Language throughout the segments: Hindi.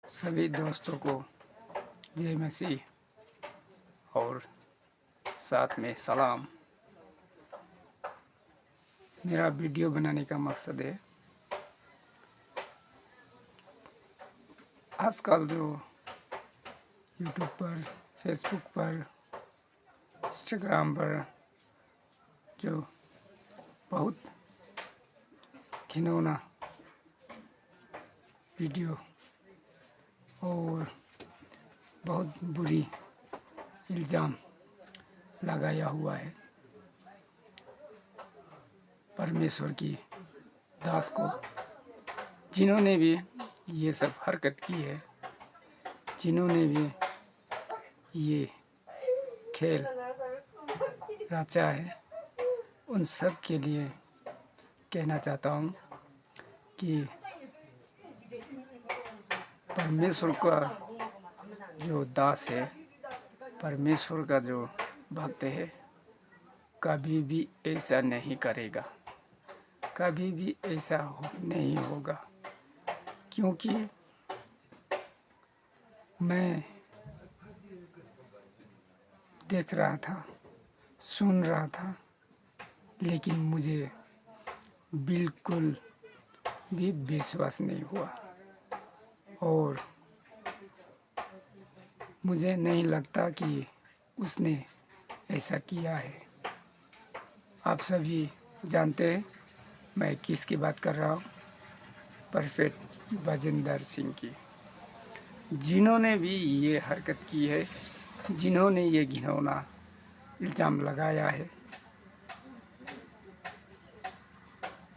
सभी दोस्तों को जय मसीह और साथ में सलाम। मेरा वीडियो बनाने का मकसद है, आजकल जो यूट्यूब पर, फेसबुक पर, इंस्टाग्राम पर जो बहुत घिनौना वीडियो और बहुत बुरी इल्ज़ाम लगाया हुआ है परमेश्वर की दास को, जिन्होंने भी ये सब हरकत की है, जिन्होंने भी ये खेल रचा है, उन सब के लिए कहना चाहता हूँ कि परमेश्वर का जो दास है, परमेश्वर का जो भक्त है, कभी भी ऐसा नहीं करेगा, कभी भी ऐसा नहीं होगा। क्योंकि मैं देख रहा था, सुन रहा था, लेकिन मुझे बिल्कुल भी विश्वास नहीं हुआ और मुझे नहीं लगता कि उसने ऐसा किया है। आप सभी जानते हैं मैं किसकी बात कर रहा हूँ, परफेक्ट बजिंदर सिंह की, जिन्होंने भी ये हरकत की है, जिन्होंने ये घिनौना इल्ज़ाम लगाया है।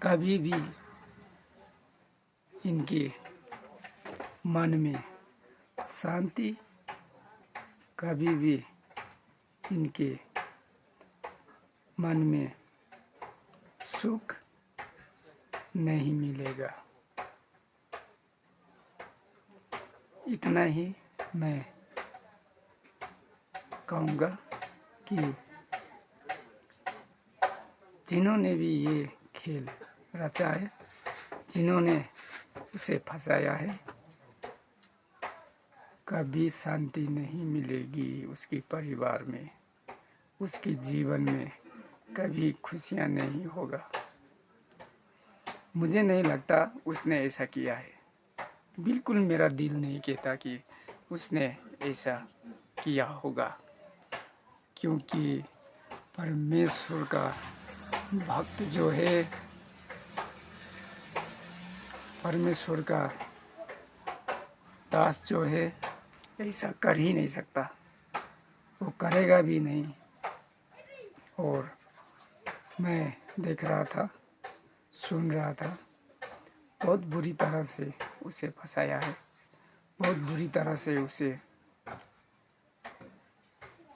कभी भी इनके मन में शांति, कभी भी इनके मन में सुख नहीं मिलेगा। इतना ही मैं कहूँगा कि जिन्होंने भी ये खेल रचा है, जिन्होंने उसे फंसाया है, कभी शांति नहीं मिलेगी उसके परिवार में, उसके जीवन में कभी खुशियाँ नहीं होगा। मुझे नहीं लगता उसने ऐसा किया है, बिल्कुल मेरा दिल नहीं कहता कि उसने ऐसा किया होगा, क्योंकि परमेश्वर का भक्त जो है, परमेश्वर का दास जो है, ऐसा कर ही नहीं सकता, वो करेगा भी नहीं। और मैं देख रहा था, सुन रहा था, बहुत बुरी तरह से उसे फंसाया है, बहुत बुरी तरह से उसे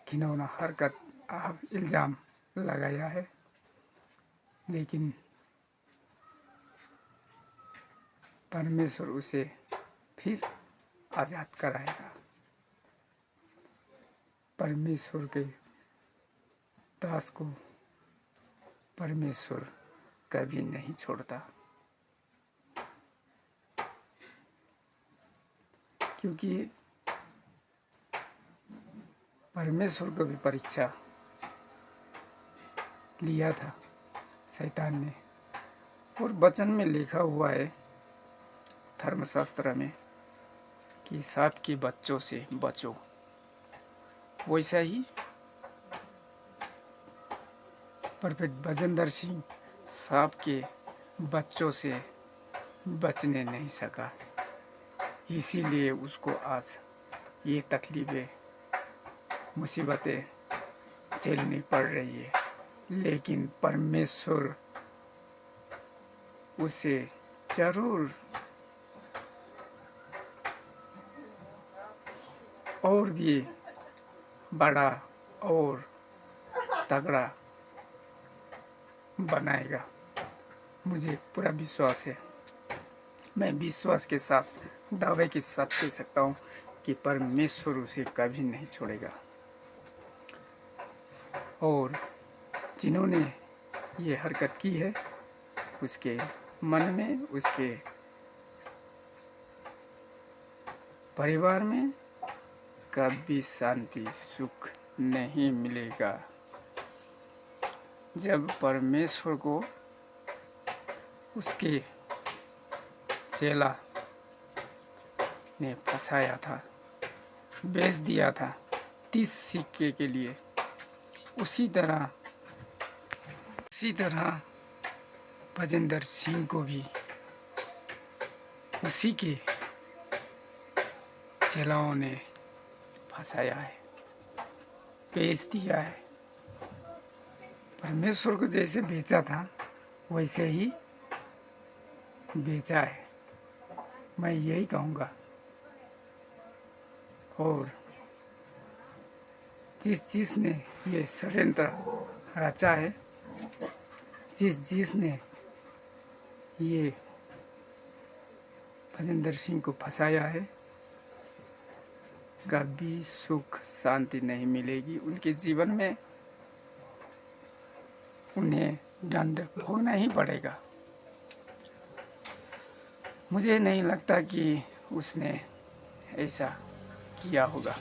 घिनौना हरकत इल्ज़ाम लगाया है। लेकिन परमेश्वर उसे फिर आज़ाद कराएगा। परमेश्वर के दास को परमेश्वर कभी नहीं छोड़ता, क्योंकि परमेश्वर को भी परीक्षा लिया था शैतान ने, और वचन में लिखा हुआ है धर्मशास्त्र में कि सांप के बच्चों से बचो। वैसा ही परफेक्ट बजिंदर सिंह सांप के बच्चों से बचने नहीं सका, इसीलिए उसको आज ये तकलीफ़ें, मुसीबतें झेलनी पड़ रही है। लेकिन परमेश्वर उसे जरूर और भी बड़ा और तगड़ा बनाएगा, मुझे पूरा विश्वास है। मैं विश्वास के साथ, दावे के साथ कह सकता हूँ कि परमेश्वर उसे कभी नहीं छोड़ेगा। और जिन्होंने ये हरकत की है, उसके मन में, उसके परिवार में कभी शांति सुख नहीं मिलेगा। जब परमेश्वर को उसके चेला ने फंसाया था, बेच दिया था 30 सिक्के के लिए, उसी तरह भजेंद्र सिंह को भी उसी के चेलाओं ने फंसाया है, बेच दिया है। परमेश्वर को जैसे बेचा था वैसे ही बेचा है, मैं यही कहूँगा। और जिसने ये षड्यंत्र रचा है, जिसने ये भजेंद्र सिंह को फंसाया है, कभी सुख शांति नहीं मिलेगी उनके जीवन में। उन्हें दंड भोगना ही पड़ेगा। मुझे नहीं लगता कि उसने ऐसा किया होगा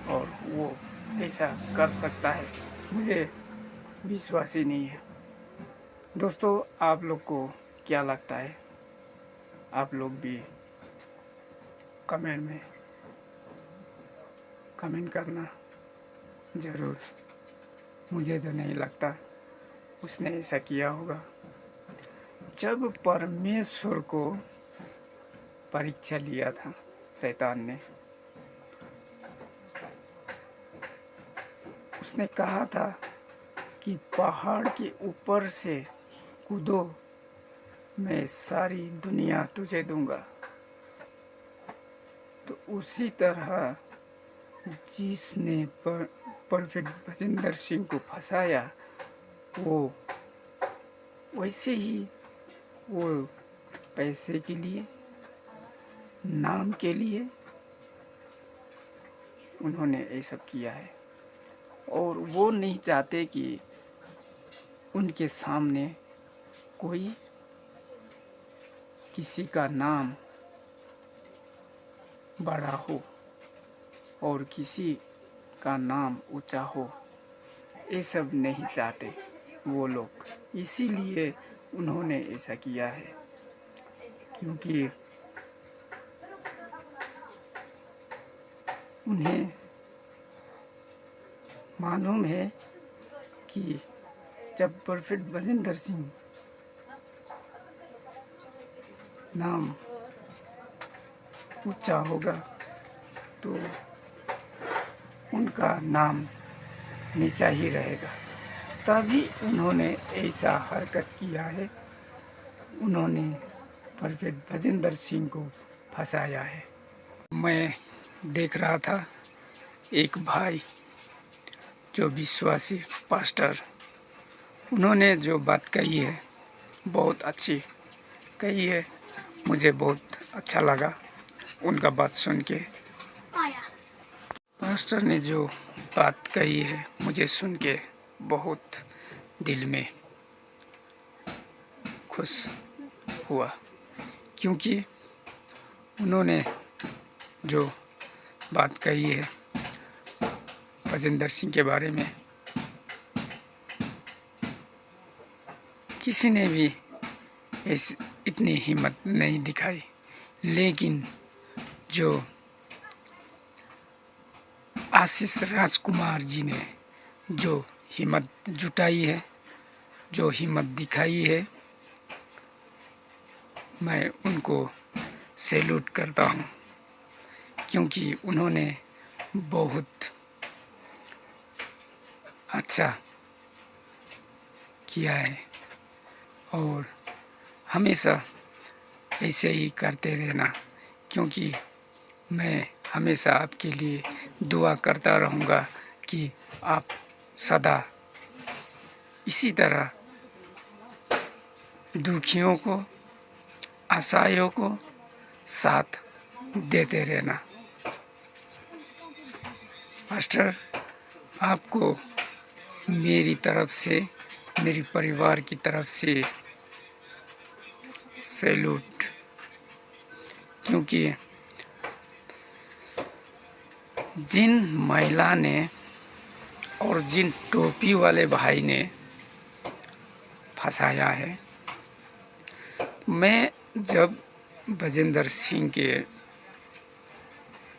और वो ऐसा कर सकता है, मुझे विश्वास ही नहीं है। दोस्तों, आप लोग को क्या लगता है? आप लोग भी कमेंट में कमेंट करना ज़रूर। मुझे तो नहीं लगता उसने ऐसा किया होगा। जब परमेश्वर को परीक्षा लिया था शैतान ने, उसने कहा था कि पहाड़ के ऊपर से कूदो, मैं सारी दुनिया तुझे दूंगा। तो उसी तरह जिसने परफेक्ट भजेंद्र सिंह को फंसाया, वो वैसे ही वो पैसे के लिए, नाम के लिए उन्होंने ये सब किया है। और वो नहीं चाहते कि उनके सामने कोई किसी का नाम बड़ा हो और किसी का नाम ऊंचा हो, ये सब नहीं चाहते वो लोग। इसीलिए उन्होंने ऐसा किया है, क्योंकि उन्हें मालूम है कि जब परफेक्ट भजेंद्र सिंह नाम ऊंचा होगा तो उनका नाम नीचा ही रहेगा। तभी उन्होंने ऐसा हरकत किया है, उन्होंने परफेक्ट भजेंद्र सिंह को फंसाया है। मैं देख रहा था एक भाई जो विश्वासी पास्टर, उन्होंने जो बात कही है बहुत अच्छी कही है। मुझे बहुत अच्छा लगा उनका बात सुन के। पास्टर ने जो बात कही है मुझे सुन के बहुत दिल में खुश हुआ, क्योंकि उन्होंने जो बात कही है भजेंद्र सिंह के बारे में, किसी ने भी इतनी हिम्मत नहीं दिखाई। लेकिन जो आशीष राजकुमार जी ने जो हिम्मत जुटाई है, जो हिम्मत दिखाई है, मैं उनको सैल्यूट करता हूँ, क्योंकि उन्होंने बहुत अच्छा किया है और हमेशा ऐसे ही करते रहना, क्योंकि मैं हमेशा आपके लिए दुआ करता रहूँगा कि आप सदा इसी तरह दुखियों को, असहायों को साथ देते रहना। मास्टर, आपको मेरी तरफ से, मेरी परिवार की तरफ से सैल्यूट, क्योंकि जिन महिला ने और जिन टोपी वाले भाई ने फंसाया है, मैं जब बजेंद्र सिंह के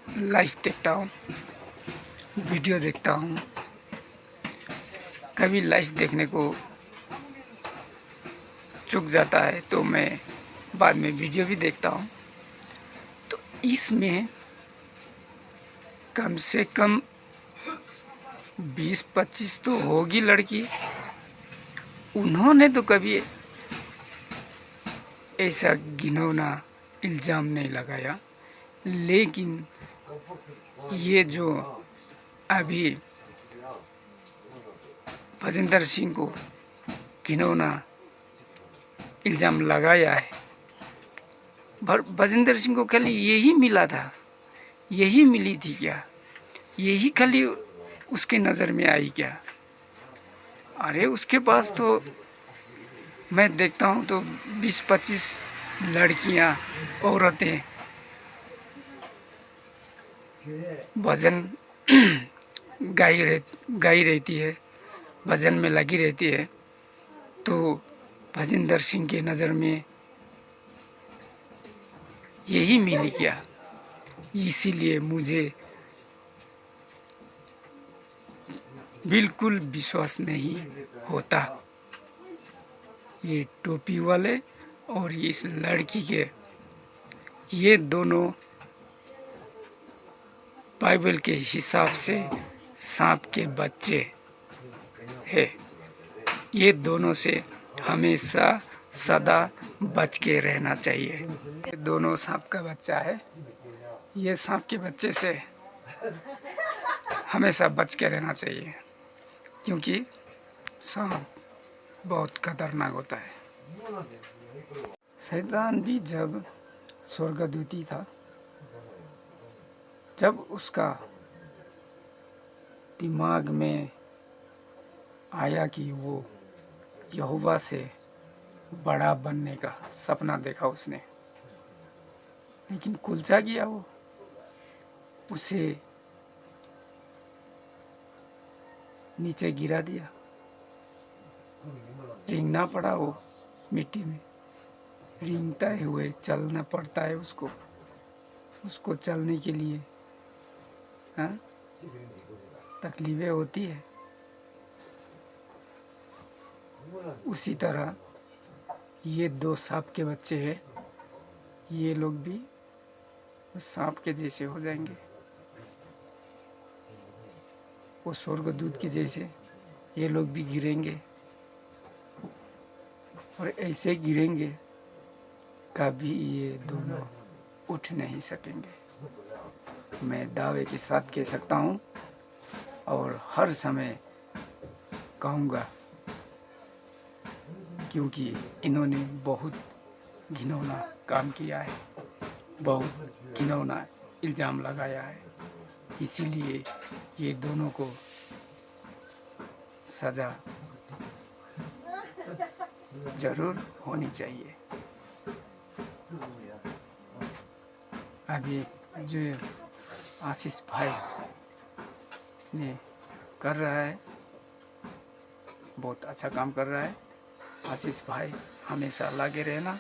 लाइव देखता हूँ, वीडियो देखता हूँ, कभी लाइव देखने को चूक जाता है तो मैं बाद में वीडियो भी देखता हूँ। तो इसमें कम से कम 20-25 तो होगी लड़की। उन्होंने तो कभी ऐसा घिनौना इल्ज़ाम नहीं लगाया, लेकिन ये जो अभी बजेंद्र सिंह को घिनौना इल्ज़ाम लगाया है, बजेंद्र सिंह को खाली यही मिला था, यही मिली थी क्या? यही खाली उसके नज़र में आई क्या? अरे उसके पास तो मैं देखता हूँ तो 20-25 लड़कियाँ, औरतें भजन गाई रहती है, भजन में लगी रहती है। तो बजेंद्र सिंह के नज़र में यही मिली क्या? इसीलिए मुझे बिल्कुल विश्वास नहीं होता ये टोपी वाले और इस लड़की के। ये दोनों बाइबल के हिसाब से सांप के बच्चे हैं। ये दोनों से हमेशा सदा बच के रहना चाहिए। ये दोनों सांप का बच्चा है। ये सांप के बच्चे से हमेशा बच के रहना चाहिए, क्योंकि सांप बहुत खतरनाक होता है। शैतान भी जब स्वर्गदूती था, जब उसका दिमाग में आया कि वो यहोवा से बड़ा बनने का सपना देखा उसने, लेकिन कुलचा गया वो। उसे नीचे गिरा दिया, रेंगना पड़ा वो मिट्टी में। रेंगते हुए चलना पड़ता है उसको चलने के लिए तकलीफें होती है। उसी तरह ये दो सांप के बच्चे हैं, ये लोग भी सांप के जैसे हो जाएंगे, वो स्वर्गदूत के जैसे ये लोग भी गिरेंगे, और ऐसे गिरेंगे कभी ये दोनों उठ नहीं सकेंगे। मैं दावे के साथ कह सकता हूँ और हर समय कहूँगा, क्योंकि इन्होंने बहुत घिनौना काम किया है, बहुत घिनौना इल्ज़ाम लगाया है। इसीलिए ये दोनों को सज़ा ज़रूर होनी चाहिए। अभी जो आशीष भाई ने कर रहा है, बहुत अच्छा काम कर रहा है। आशीष भाई हमेशा लगे रहना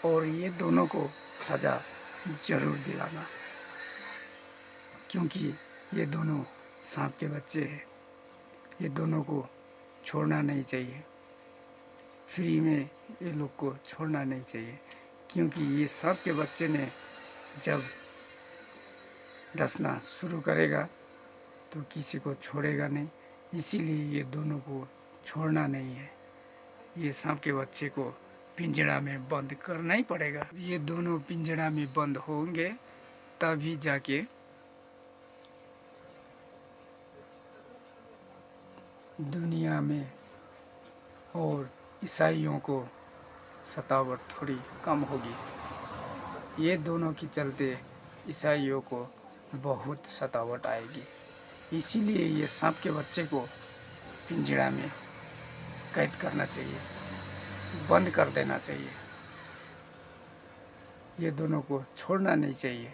और ये दोनों को सज़ा ज़रूर दिलाना, क्योंकि ये दोनों सांप के बच्चे हैं। ये दोनों को छोड़ना नहीं चाहिए, फ्री में ये लोग को छोड़ना नहीं चाहिए, क्योंकि ये सांप के बच्चे ने जब डसना शुरू करेगा तो किसी को छोड़ेगा नहीं। इसीलिए ये दोनों को छोड़ना नहीं है। ये सांप के बच्चे को पिंजरा में बंद करना ही पड़ेगा। ये दोनों पिंजरा में बंद होंगे तभी जाके दुनिया में और ईसाइयों को सतावट थोड़ी कम होगी। ये दोनों के चलते ईसाइयों को बहुत सतावट आएगी। इसीलिए ये सांप के बच्चे को पिंजरा में कैद करना चाहिए, बंद कर देना चाहिए। ये दोनों को छोड़ना नहीं चाहिए।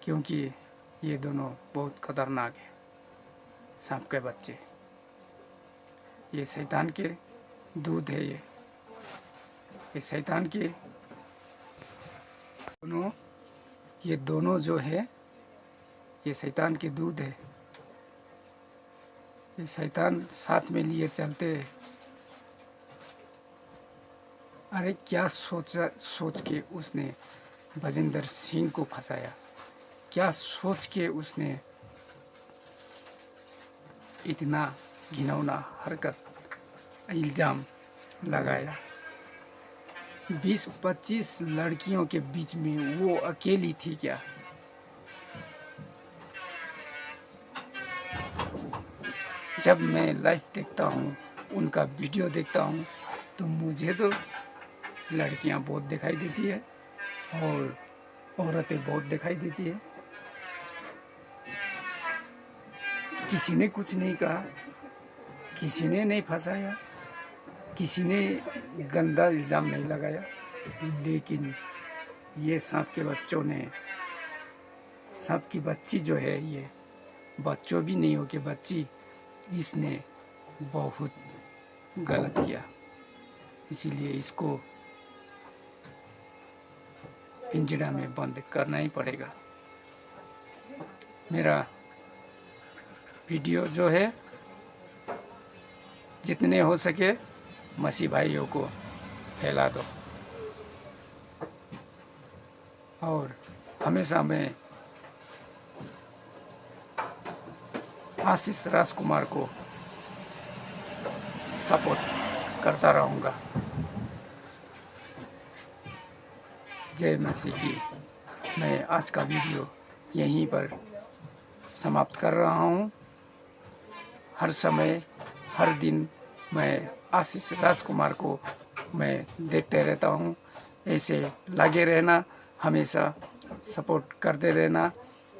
क्योंकि ये दोनों बहुत खतरनाक है, सांप के बच्चे। ये शैतान के दूध है। ये शैतान के दोनों, ये दोनों जो है ये शैतान के दूध है। ये शैतान साथ में लिए चलते हैं। अरे क्या सोच के उसने भजेंद्र सिंह को फंसाया, क्या सोच के उसने इतना घिनौना हरकत इल्ज़ाम लगाया। 20-25 लड़कियों के बीच में वो अकेली थी क्या? जब मैं लाइव देखता हूँ, उनका वीडियो देखता हूँ, तो मुझे तो लड़कियाँ बहुत दिखाई देती है और औरतें बहुत दिखाई देती है। किसी ने कुछ नहीं कहा, किसी ने नहीं फंसाया, किसी ने गंदा इल्ज़ाम नहीं लगाया, लेकिन ये सांप के बच्चों ने, सांप की बच्ची जो है, ये बच्चों भी नहीं हो के बच्ची, इसने बहुत गलत किया। इसीलिए इसको पिंजड़ा में बंद करना ही पड़ेगा। मेरा वीडियो जो है जितने हो सके मसीह भाइयों को फैला दो, और हमेशा मैं आशीष राजकुमार को सपोर्ट करता रहूँगा। जय मसीह की। मैं आज का वीडियो यहीं पर समाप्त कर रहा हूँ। हर समय हर दिन मैं आशीष राजकुमार को मैं देखते रहता हूँ। ऐसे लगे रहना, हमेशा सपोर्ट करते रहना,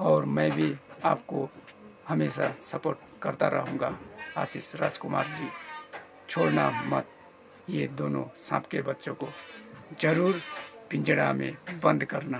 और मैं भी आपको हमेशा सपोर्ट करता रहूँगा। आशीष राजकुमार जी, छोड़ना मत। ये दोनों सांप के बच्चों को ज़रूर पिंजड़ा में बंद करना।